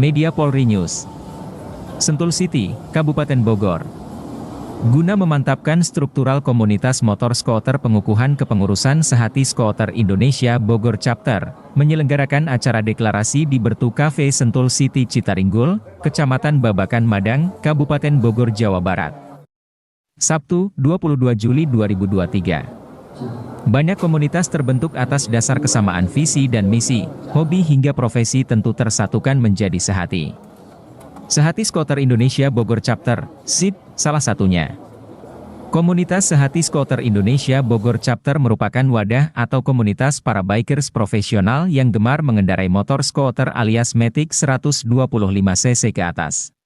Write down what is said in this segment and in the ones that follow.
Media Polri News. Sentul City, Kabupaten Bogor. Guna memantapkan struktural komunitas motor skuter, pengukuhan kepengurusan Sehati Skuter Indonesia Bogor Chapter menyelenggarakan acara deklarasi di Bertu Cafe Sentul City Citaringgul, Kecamatan Babakan Madang, Kabupaten Bogor, Jawa Barat. Sabtu, 22 Juli 2023. Banyak komunitas terbentuk atas dasar kesamaan visi dan misi, hobi hingga profesi tentu tersatukan menjadi sehati. Sehati Skuter Indonesia Bogor Chapter, SIB, salah satunya. Komunitas Sehati Skuter Indonesia Bogor Chapter merupakan wadah atau komunitas para bikers profesional yang gemar mengendarai motor skuter alias Matic 125cc ke atas.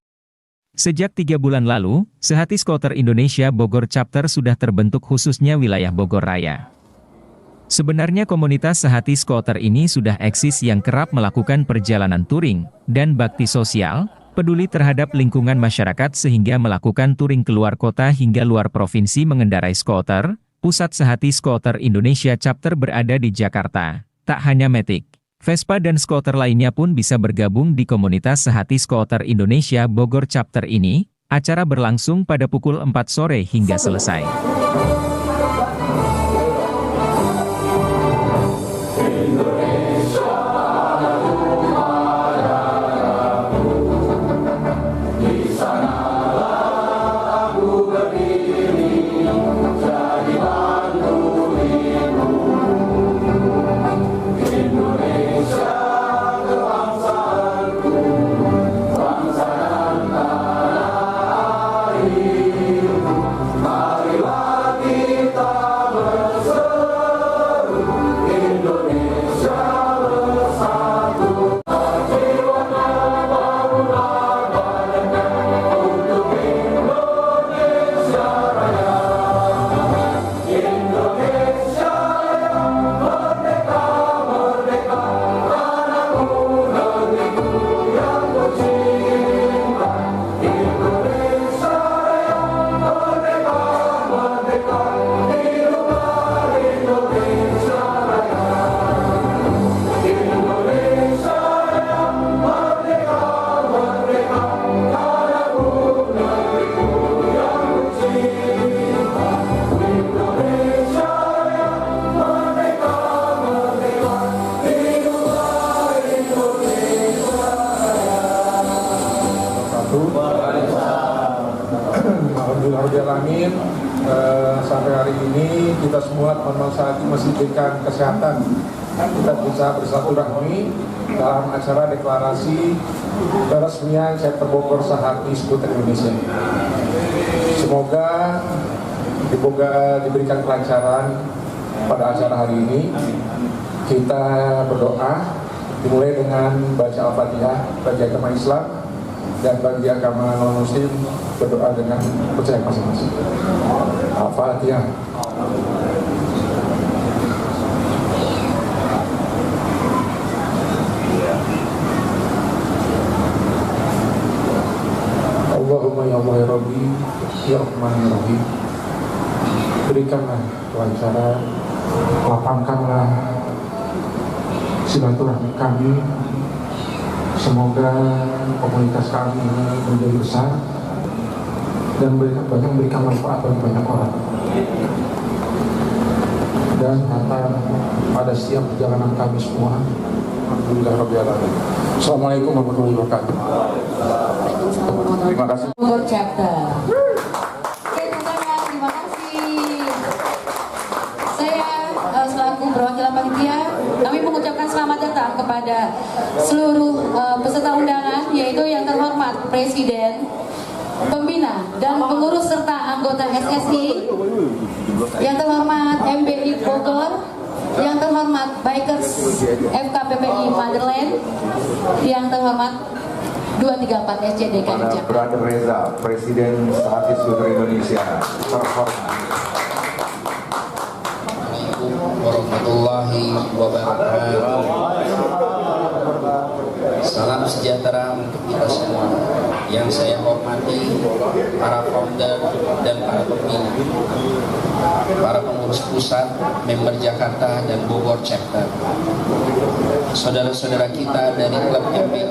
Sejak 3 bulan lalu, Sehati Skuter Indonesia Bogor Chapter sudah terbentuk khususnya wilayah Bogor Raya. Sebenarnya komunitas Sehati Skuter ini sudah eksis yang kerap melakukan perjalanan touring dan bakti sosial, peduli terhadap lingkungan masyarakat sehingga melakukan touring keluar kota hingga luar provinsi mengendarai skuter. Pusat Sehati Skuter Indonesia Chapter berada di Jakarta. Tak hanya Matic, Vespa dan skuter lainnya pun bisa bergabung di komunitas Sehati Skuter Indonesia Bogor Chapter ini. Acara berlangsung pada pukul 4 sore hingga selesai. Alhamdulillahirrahmanirrahim, sampai hari ini kita semua teman-teman Sehati masih diberikan kesehatan. Kita bisa bersilaturahmi dalam acara deklarasi peresmian Chapter Bogor Sehati Skuter Indonesia. Semoga diberikan kelancaran pada acara hari ini. Kita berdoa dimulai dengan baca Al-Fatihah bagi agama Islam, dan bagi agama non-muslim berdoa dengan percaya masing-masing. Al-Fatihah. Allahumma ya Allah ya Rabbi ya Rahman ya Rahim, berikanlah kelancaran, lapangkanlah silaturahmi kami. Semoga komunitas kami ini menjadi besar dan memberikan manfaat bagi banyak orang, dan datang pada setiap perjalanan kami semua. Alhamdulillahirabbil alamin. Assalamualaikum warahmatullahi wabarakatuh. Terima kasih. Bogor Chapter. Terima kasih. Saya selaku perwakilan panitia, kami mengucapkan selamat datang kepada seluruh peserta undangan, yaitu yang terhormat Presiden, Pembina dan pengurus serta anggota SSI, yang terhormat MBI Bogor, yang terhormat Bikers FKPPI Motherland, yang terhormat 234 SCDK Jakarta. Brother Reza, Presiden Sehati Skuter Indonesia, terhormat. Warahmatullahi wabarakatuh. Salam sejahtera untuk kita semua. Yang saya hormati para founder dan para pembina, para pengurus pusat, member Jakarta dan Bogor Chapter, saudara-saudara kita dari klub MPI,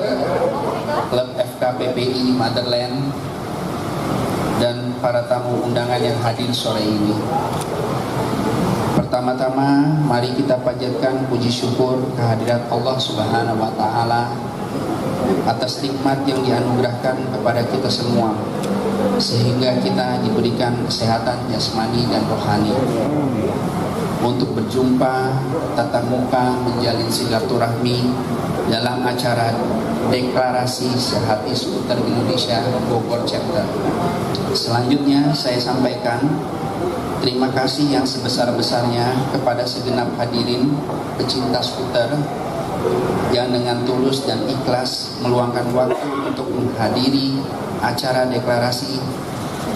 klub FKPPI Motherland, dan para tamu undangan yang hadir sore ini. Pertama-tama, mari kita panjatkan puji syukur kehadirat Allah Subhanahu wa Ta'ala atas nikmat yang dianugerahkan kepada kita semua, sehingga kita diberikan kesehatan jasmani dan rohani untuk berjumpa tatap muka, menjalin silaturahmi dalam acara deklarasi sehati skuter Indonesia Bogor Chapter. Selanjutnya saya sampaikan terima kasih yang sebesar-besarnya kepada segenap hadirin pecinta skuter yang dengan tulus dan ikhlas meluangkan waktu untuk menghadiri acara deklarasi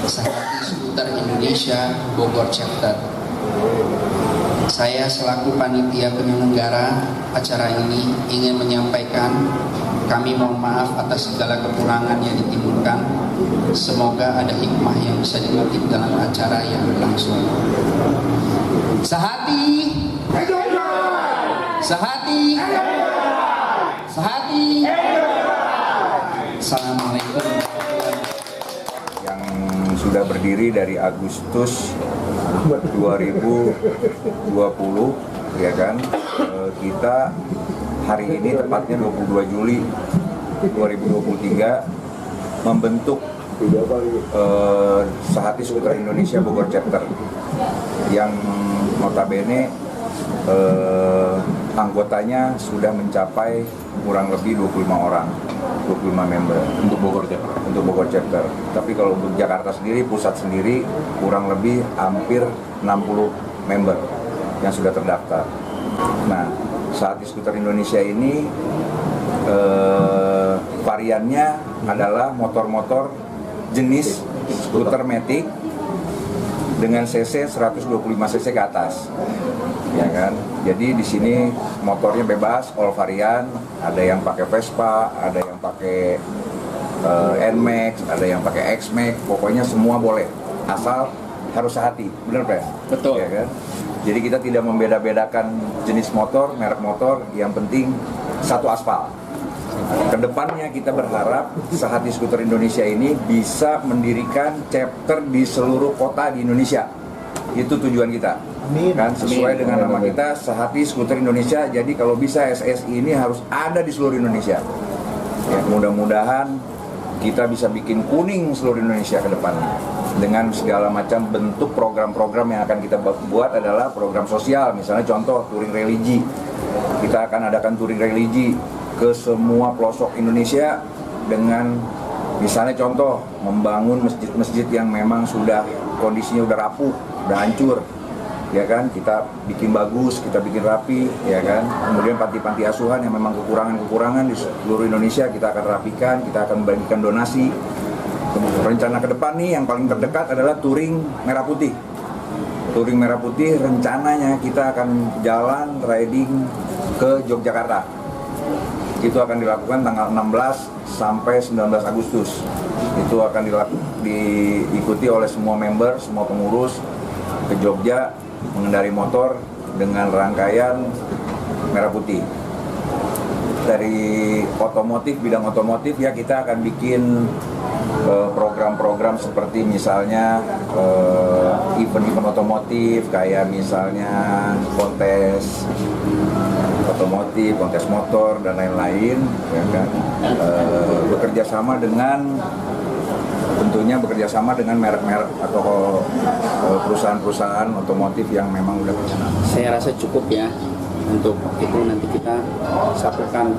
sehati skuter Indonesia Bogor Chapter. Saya selaku panitia penyelenggara acara ini ingin menyampaikan kami mohon maaf atas segala kekurangan yang ditimbulkan. Semoga ada hikmah yang bisa dipetik dalam acara yang berlangsung. Sehati, sehati, sehati. Assalamualaikum. Yang sudah berdiri dari Agustus 2020, ya kan, kita hari ini tepatnya 22 Juli 2023 membentuk Sehati Skuter Indonesia Bogor Chapter yang notabene anggotanya sudah mencapai kurang lebih 25 orang, 25 member untuk Bogor Chapter. Tapi kalau untuk Jakarta sendiri, pusat sendiri kurang lebih hampir 60 member yang sudah terdaftar. Nah, Sehati Skuter Indonesia ini variannya adalah motor-motor jenis skuter matic dengan cc 125 cc ke atas, ya kan. Jadi di sini motornya bebas, all varian, ada yang pakai Vespa, ada yang pakai Nmax, ada yang pakai Xmax, pokoknya semua boleh, asal harus sehati, bener Pres? Betul. Ya kan? Jadi kita tidak membeda-bedakan jenis motor, merek motor, yang penting satu aspal. Kedepannya kita berharap Sehati Skuter Indonesia ini bisa mendirikan chapter di seluruh kota di Indonesia. Itu tujuan kita. Kan sesuai dengan nama kita Sehati Skuter Indonesia. Jadi kalau bisa SSI ini harus ada di seluruh Indonesia. Ya, mudah-mudahan kita bisa bikin kuning seluruh Indonesia ke depannya. Dengan segala macam bentuk program-program yang akan kita buat adalah program sosial. Misalnya contoh touring religi. Kita akan adakan touring religi ke semua pelosok Indonesia dengan misalnya contoh membangun masjid-masjid yang memang sudah kondisinya udah rapuh, udah hancur, ya kan, kita bikin bagus, kita bikin rapi, ya kan. Kemudian panti-panti asuhan yang memang kekurangan di seluruh Indonesia kita akan rapikan, kita akan membagikan donasi. Rencana ke depan nih yang paling terdekat adalah touring Merah Putih. Touring Merah Putih rencananya kita akan jalan riding ke Yogyakarta. Itu akan dilakukan tanggal 16 sampai 19 Agustus. Itu akan diikuti oleh semua member, semua pengurus ke Jogja mengendari motor dengan rangkaian Merah Putih. Dari otomotif, bidang otomotif ya kita akan bikin program-program seperti misalnya event-event otomotif kayak misalnya kontes otomotif, kontes motor dan lain-lain, ya kan. Bekerja sama dengan tentunya merek-merek atau perusahaan-perusahaan otomotif yang memang udah berkenan. Saya rasa cukup ya untuk itu, nanti kita satukan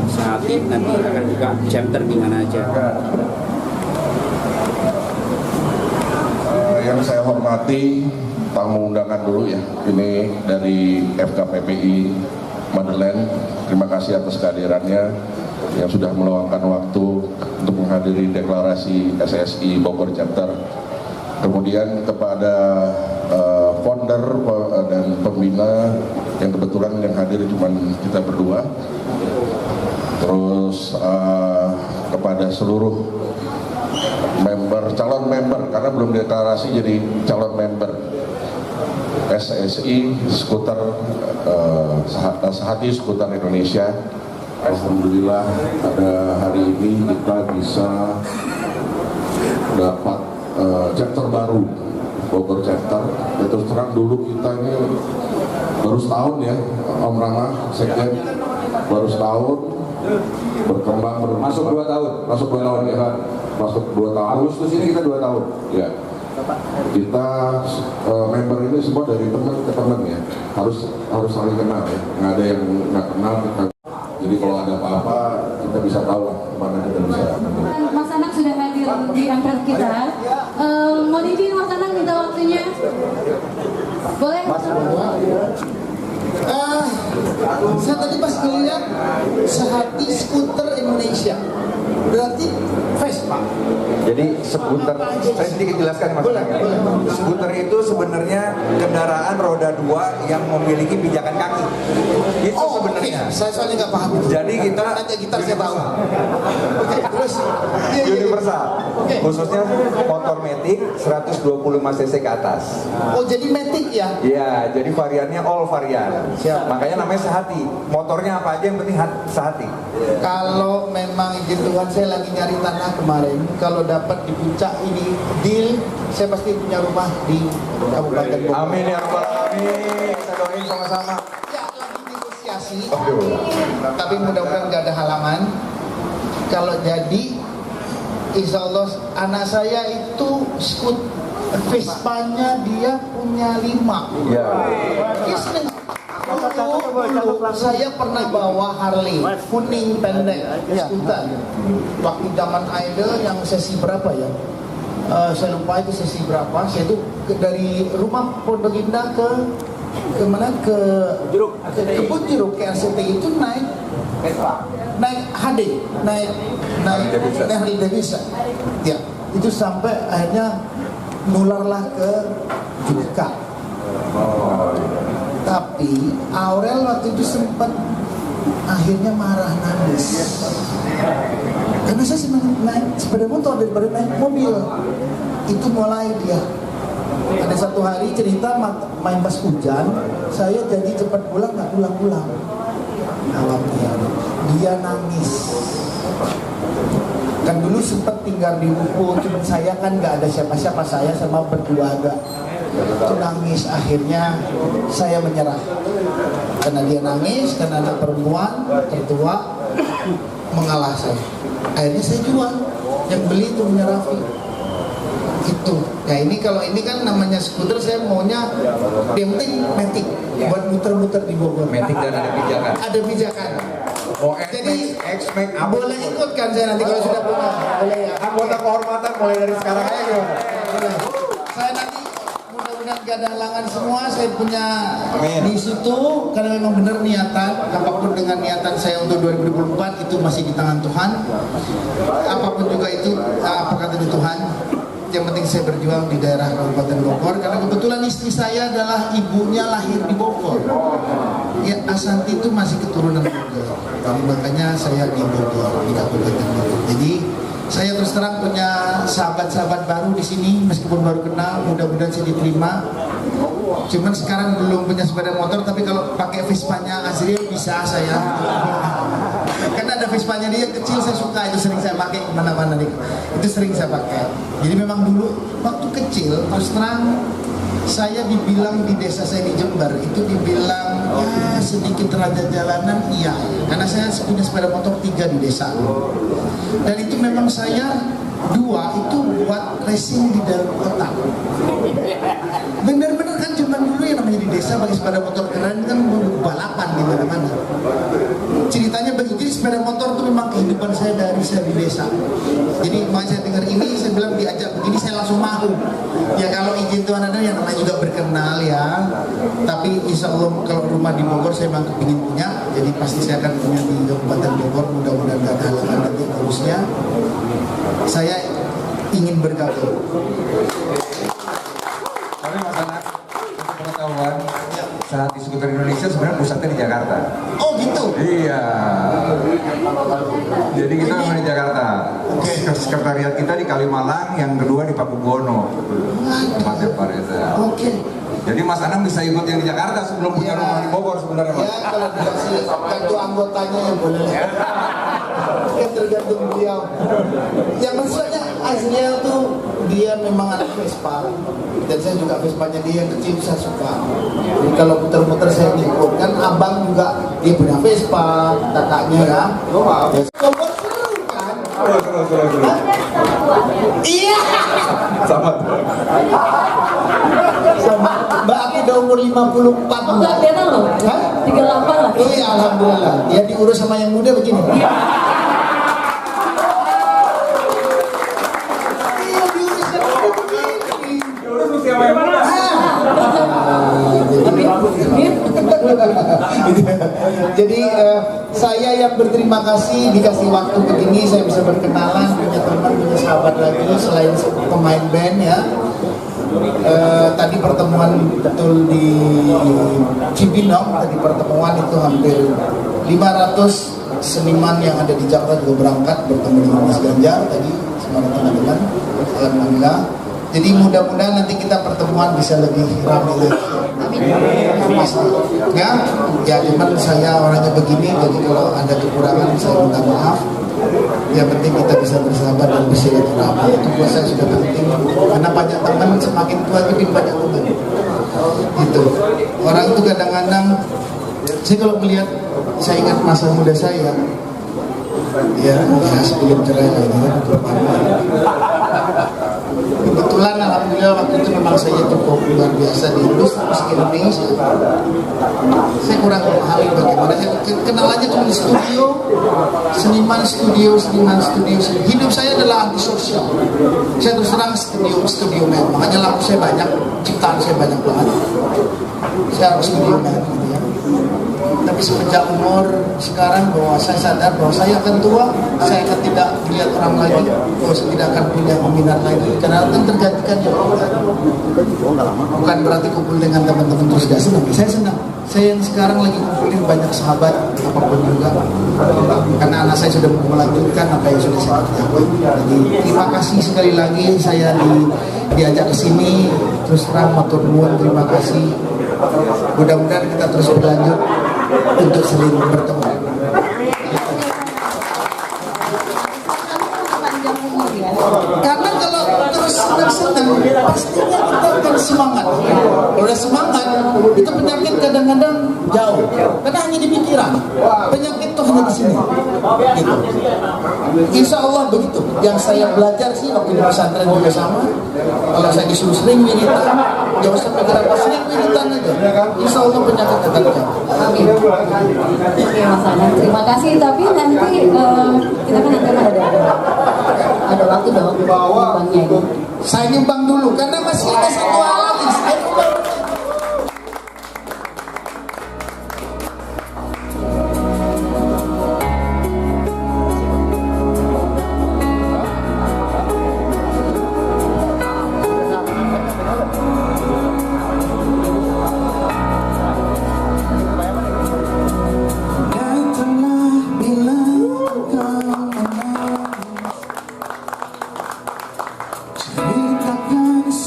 Sehati, nanti akan juga chapter di mana aja. Yang saya hormati tamu undangan dulu ya, ini dari FKPPI Motherland. Terima kasih atas kehadirannya yang sudah meluangkan waktu untuk menghadiri deklarasi SSI Bogor Chapter. Kemudian kepada founder dan pembina yang kebetulan yang hadir cuma kita berdua. Terus kepada seluruh calon member karena belum deklarasi jadi calon member SSI Skuter Sehati Skuter Indonesia. Alhamdulillah pada hari ini kita bisa dapat chapter baru, Bogor chapter. Ya, terus terang dulu kita ini baru setahun ya, Om Rama Sekjen, baru setahun berkembang Masuk 2 tahun. masuk 2 tahun ya, masuk 2 tahun. Agustus ini kita 2 tahun. Ya, kita member ini semua dari teman ke teman ya, harus saling kenal ya, nggak ada yang nggak kenal kita. Jadi kalau ada apa-apa kita bisa tahu lah kemana kita bisa. Mas Anang sudah hadir di angkatan kita. Mohon izin Mas Anang minta waktunya. Boleh? Saya tadi pas ngeliat Sehati Skuter Indonesia, berarti Vespa. Jadi skuter, saya sedikit jelaskan Mas. Skuter itu sebenarnya kendaraan roda 2 yang memiliki pijakan kaki. Itu sebenarnya. Oke. Saya soalnya nggak paham itu. Jadi kita Nanya gitar saya tahu. Oke, terus universal, Oke. khususnya motor Matic 125 cc ke atas. Oh, jadi Matic ya? Iya, jadi variannya all varian. Siap. Makanya namanya Sehati. Motornya apa aja yang penting Sehati. Kalau memang izin Tuhan, saya lagi nyari tanah kemarin. Kalau dapat di puncak ini deal, saya pasti punya rumah di Kabupaten Bogor. Amin ya rabbal alamin. Kita doain sama-sama. Ya, lagi negosiasi. Aduh. Tapi mudah-mudahan nggak ada halangan. Kalau jadi, insya Allah anak saya itu Vespanya dia punya 5. Ya. Dulu saya pernah bawa Harley kuning pendek skuter. Waktu zaman Idol yang sesi berapa ya? Saya lupa itu sesi berapa. Saya itu dari rumah Pondok Indah ke mana, ke Kebun Jeruk, ke RCTI itu naik HD, naik Harley Davidson. Ya, itu sampai akhirnya nularlah ke Juka. Tapi Aurel waktu itu sempat akhirnya marah, nangis. Karena saya senang naik sepeda motor daripada naik mobil. Itu mulai dia. Ada satu hari cerita main pas hujan, saya jadi cepat pulang, nggak pulang-pulang. Dia nangis. Kan dulu sempat tinggal di Ruko, cuma saya kan nggak ada siapa-siapa, saya sama berdua agak. Itu nangis, akhirnya saya menyerah. Karena dia nangis, karena anak perempuan tertua mengalah saya. Akhirnya saya jual. Yang beli itu punya Raffi. Itu. Ya ini kalau ini kan namanya skuter, saya maunya yang penting Matic buat muter-muter di Bogor. Matic dan ada pijakan. Ada pijakan. Mau Jadi X-Max boleh ikut kan saya nanti kalau sudah punya. Boleh ya. Anggota kehormatan mulai dari sekarang aja gimana? Boleh. Saya nanti mudah-mudahan gak ada halangan semua. Saya punya Amin. di situ karena memang benar niatan. Apapun dengan niatan saya untuk 2024 itu masih di tangan Tuhan. Apapun juga itu apa kata Tuhan. Yang penting saya berjuang di daerah Kabupaten Bogor karena kebetulan istri saya adalah ibunya lahir di Bogor. Ya, Asanti itu masih keturunan Bogor. Jadi makanya saya di Bogor, di Kabupaten Bogor. Jadi saya terus terang punya sahabat-sahabat baru di sini meskipun baru kenal, mudah-mudahan saya diterima. Cuman sekarang belum punya sepeda motor, tapi kalau pakai Vespanya Azril bisa saya. Karena ada Vespanya dia kecil, saya suka, itu sering saya pakai kemana-mana nih. Itu sering saya pakai. Jadi memang dulu waktu kecil terus terang saya dibilang di desa saya di Jember itu dibilang ya sedikit raja jalanan, iya. Karena saya punya sepeda motor 3 di desa. Dan itu memang saya 2 itu buat racing di dalam kota. Bener-bener kan zaman dulu yang namanya di desa bagi sepeda motor keren kan balapan di mana-mana. Ceritanya begitu, sepeda motor itu memang kehidupan saya dari saya di desa. Jadi mau saya dengar ini, saya bilang diajak begini saya langsung mau. Ya kalau izin Tuhan ada yang namanya juga berkenal ya. Tapi insya Allah kalau rumah di Bogor saya memang kepingin punya. Jadi pasti saya akan punya di Kabupaten Bogor. Mudah-mudahan gak ada halangan nanti harusnya. Saya ingin bergabung. Tapi Mas Anak, untuk pengetahuan, saat di skuter Indonesia sebenarnya pusatnya di Jakarta. Oh gitu? Iya. Jadi kita memang di Jakarta. Sekretariat kita di Kalimalang, yang kedua di Pakubono. Tempatnya Pak Reza. Oke. Jadi Mas Anang bisa ikut yang di Jakarta sebelum punya rumah di Bogor sebenarnya Mas. Ya kalau dikasih kartu anggotanya yang boleh. Kan tergantung beliau. Yang maksudnya aslinya tuh dia memang anak Vespa. Dan saya juga Vespanya dia yang kecil saya suka. Jadi kalau muter-muter saya ngikut. Kan abang juga dia punya Vespa, kakaknya ya. Bogor seru kan? Seru. Iya. Sama. Sama Mbak aku udah umur 54. Enggak kelihatan loh. Hah? 38 lah. Oh iya alhamdulillah. Dia diurus sama yang muda begini. Iya diurus sama yang muda begini. Terus usia yang mana? Jadi saya yang berterima kasih dikasih waktu begini saya bisa berkenalan punya teman punya sahabat lagi selain pemain band ya. Tadi pertemuan betul di Cibinong, tadi pertemuan itu hampir 500 seniman yang ada di Jakarta juga berangkat bertemu dengan Mas Ganjar tadi sama teman-teman. Alhamdulillah. Jadi mudah-mudahan nanti kita pertemuan bisa lebih ramai lagi. Ya cuman saya orangnya begini, jadi kalau ada kekurangan saya minta maaf. Yang penting kita bisa bersahabat dan bersilaturahmi itu buat saya sudah penting. Karena banyak teman semakin tua lebih banyak teman. Gitu. Orang itu kadang-kadang saya kalau melihat saya ingat masa muda saya. Ya sebelum cerai lagi kebetulan alhamdulillah waktu itu memang saya cukup luar biasa di industri musik Indonesia. Saya kurang memahami bagaimana saya kenal aja cuma di studio, seniman studio. Hidup saya adalah antisosial. Saya terus terang studio man. Makanya lagu saya banyak, ciptaan saya banyak banget. Saya harus studio man. Tapi semenjak umur sekarang bahwa saya sadar bahwa saya akan tua, saya akan tidak dilihat orang lagi, bahwa saya tidak akan punya peminat lagi, karena akan tergantikan ya. Bukan berarti kumpul dengan teman-teman terus gak senang, saya senang. Saya yang sekarang lagi kumpulin banyak sahabat, apapun juga, karena anak saya sudah melanjutkan apa yang sudah saya kerjakan. Jadi terima kasih sekali lagi saya diajak ke sini, terus terang matur nuwun, terima kasih. Mudah-mudahan kita terus berlanjut untuk saling bertemu. Karena kalau terus senang, pastinya kita akan semangat. Kalau udah semangat, itu penyakit kadang-kadang jauh. Karena hanya di pikiran. Penyakit itu hanya di sini. Gitu. Insya Allah begitu. Yang saya belajar sih waktu di pesantren juga sama. Kalau saya disuruh sering wiritan, jangan sampai berapa sering wiritan aja. Insya Allah penyakit akan jauh. Amin. Oke Mas Anang, terima kasih. Tapi nanti kita kan nanti ada waktu dong nyumbangnya ini. Saya nyumbang dulu karena masih ada satu hal lagi. Saya nyumbang.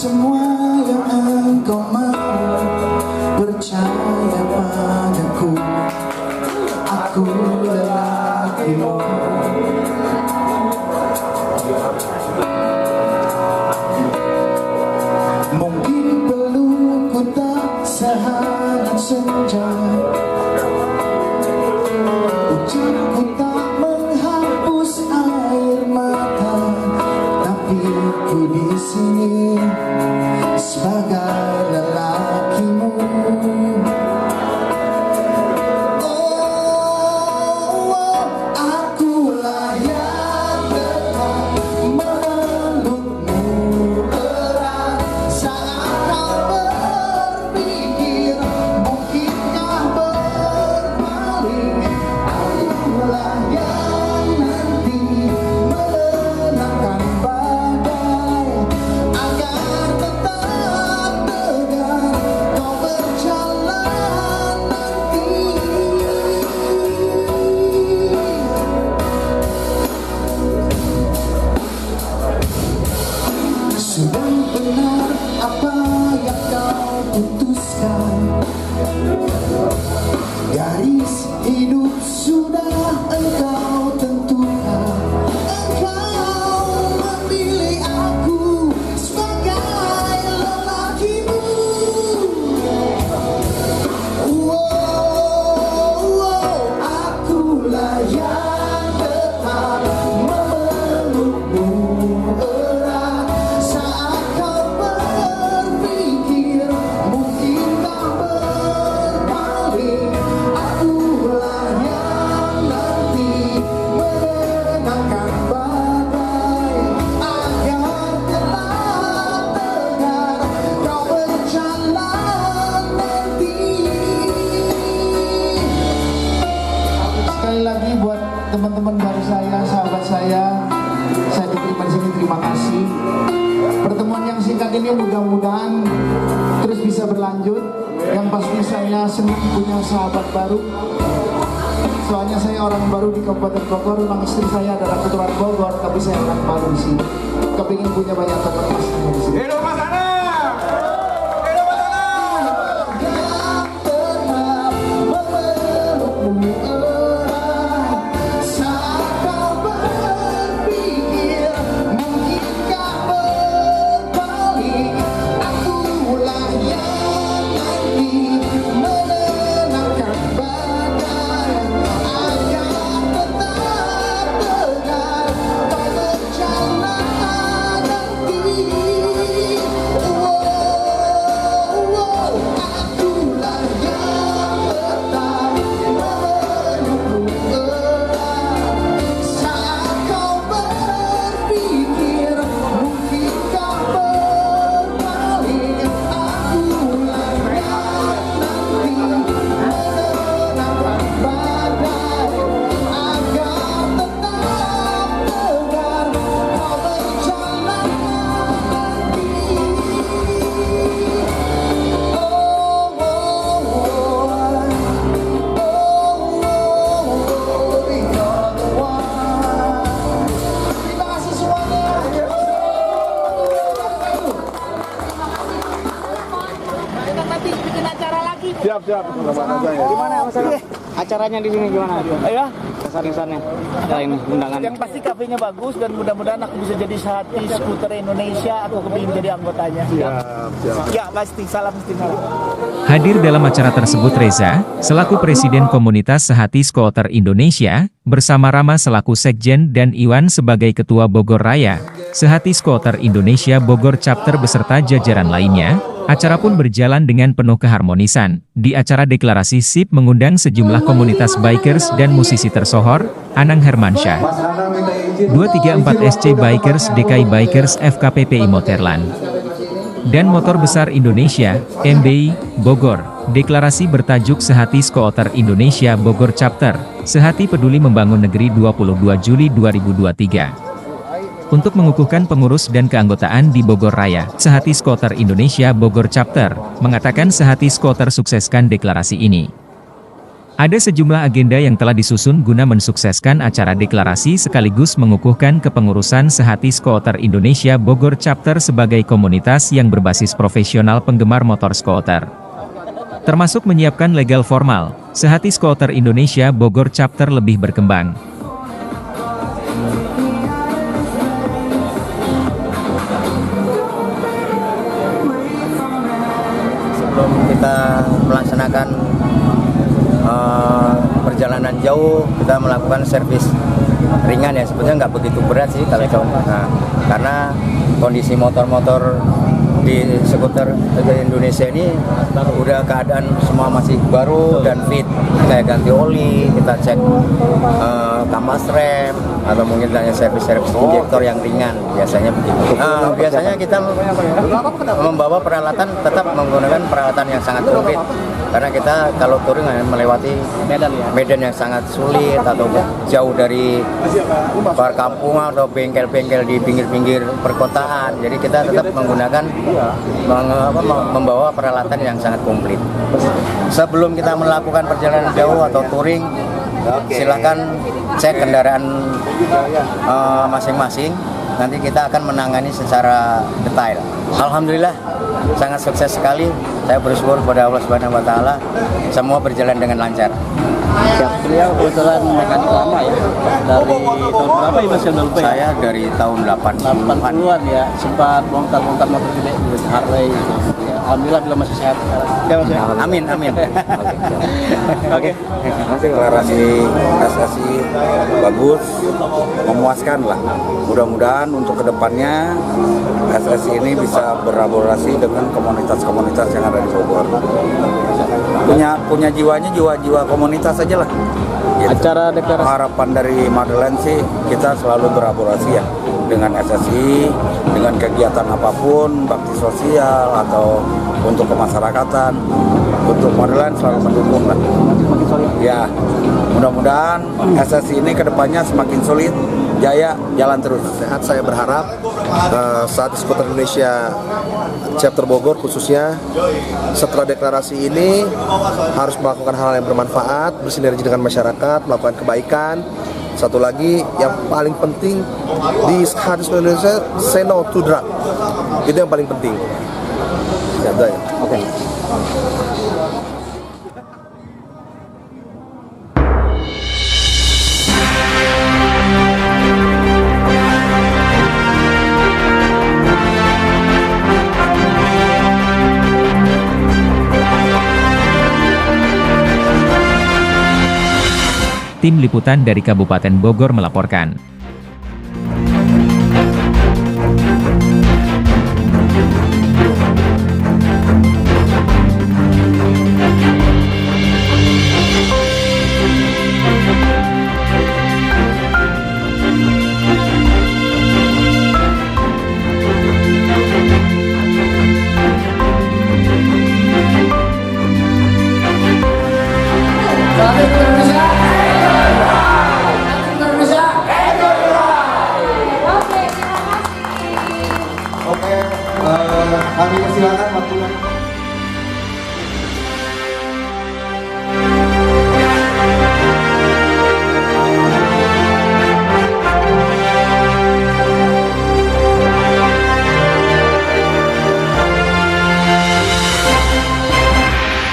Semua yang engkau mau, percaya padaku, aku lelakimu. Mungkin pelukku tak sehangat senja, ucapku tak menghapus air mata, tapi ku di sini sebagai lelakimu. Oh, akulah yang dekat melukmu erat saat kau berpikir mungkinkah sekali lagi buat teman-teman baru saya, sahabat saya diterima di sini, terima kasih. Pertemuan yang singkat ini mudah-mudahan terus bisa berlanjut. Yang pasti saya senang punya sahabat baru. Soalnya saya orang baru di Kabupaten Bogor, memang istri saya adalah keturunan Bogor, tapi saya orang baru di sini. Kepingin punya banyak teman di sini. Hidup Mas Anam! Hidup Mas Siap. Gimana Mas Ari? Acaranya di sini gimana? Ya, kesan-kesannya. Ya ini undangan. Yang pasti kafenya bagus dan mudah-mudahan aku bisa jadi Sehati Skuter Indonesia atau kepingin jadi anggotanya. Siap. Ya pasti, salam istimewa. Hadir dalam acara tersebut Reza, selaku Presiden Komunitas Sehati Skuter Indonesia, bersama Rama selaku Sekjen dan Iwan sebagai Ketua Bogor Raya, Sehati Skuter Indonesia Bogor Chapter beserta jajaran lainnya. Acara pun berjalan dengan penuh keharmonisan. Di acara deklarasi SIP mengundang sejumlah komunitas bikers dan musisi tersohor, Anang Hermansyah, 234 SC Bikers DKI Bikers FKPPI Moterland, dan Motor Besar Indonesia, MBI, Bogor. Deklarasi bertajuk Sehati Skuter Indonesia Bogor Chapter, Sehati Peduli Membangun Negeri 22 Juli 2023. Untuk mengukuhkan pengurus dan keanggotaan di Bogor Raya, Sehati Skuter Indonesia Bogor Chapter, mengatakan Sehati Skuter sukseskan deklarasi ini. Ada sejumlah agenda yang telah disusun guna mensukseskan acara deklarasi sekaligus mengukuhkan kepengurusan Sehati Skuter Indonesia Bogor Chapter sebagai komunitas yang berbasis profesional penggemar motor skuter. Termasuk menyiapkan legal formal, Sehati Skuter Indonesia Bogor Chapter lebih berkembang. Kita melaksanakan perjalanan jauh, kita melakukan servis ringan ya, sebetulnya nggak begitu berat sih kalau karena kondisi motor-motor di skuter Indonesia ini udah keadaan semua masih baru dan fit, kayak ganti oli, kita cek kampas rem atau mungkin tanya servis-servis injektor yang ringan, biasanya begitu. Biasanya kita membawa peralatan, tetap menggunakan peralatan yang sangat komplit karena kita kalau touring melewati medan yang sangat sulit atau jauh dari perkampungan atau bengkel-bengkel di pinggir-pinggir perkotaan, jadi kita tetap menggunakan membawa peralatan yang sangat komplit. Sebelum kita melakukan perjalanan jauh atau touring, silakan cek kendaraan masing-masing. Nanti kita akan menangani secara detail. Alhamdulillah sangat sukses sekali. Saya bersyukur kepada Allah Subhanahu wa taala, semua berjalan dengan lancar. Beliau kebetulan mekanik lama ya. Dari tahun berapa ya Mas? Saya dari tahun 80-an ya, sempat bongkar-bongkar motor gede di Harley gitu. Ya, alhamdulillah bila masih sehat sekarang. Ya, Mas. Amin. Oke. Deklarasi SSI bagus, memuaskan lah. Mudah-mudahan untuk kedepannya SSI ini bisa berkolaborasi dengan komunitas-komunitas yang ada di Bogor. Punya jiwanya jiwa komunitas aja lah. Gitu. Acara deklarasi harapan dari Madeleine sih kita selalu berkolaborasi ya dengan SSI, dengan kegiatan apapun, bakti sosial atau untuk kemasyarakatan. Untuk Madeleine selalu mendukung lah. Ya, Mudah-mudahan SSI ini kedepannya semakin solid, jaya, jalan terus. Sehat, saya berharap saat Skuter Indonesia chapter Bogor khususnya setelah deklarasi ini harus melakukan hal yang bermanfaat, bersinergi dengan masyarakat, melakukan kebaikan. Satu lagi yang paling penting di Skuter Indonesia, say no to drug. Itu yang paling penting. Ya, oke. Tim Liputan dari Kabupaten Bogor melaporkan. Kami persilakan waktu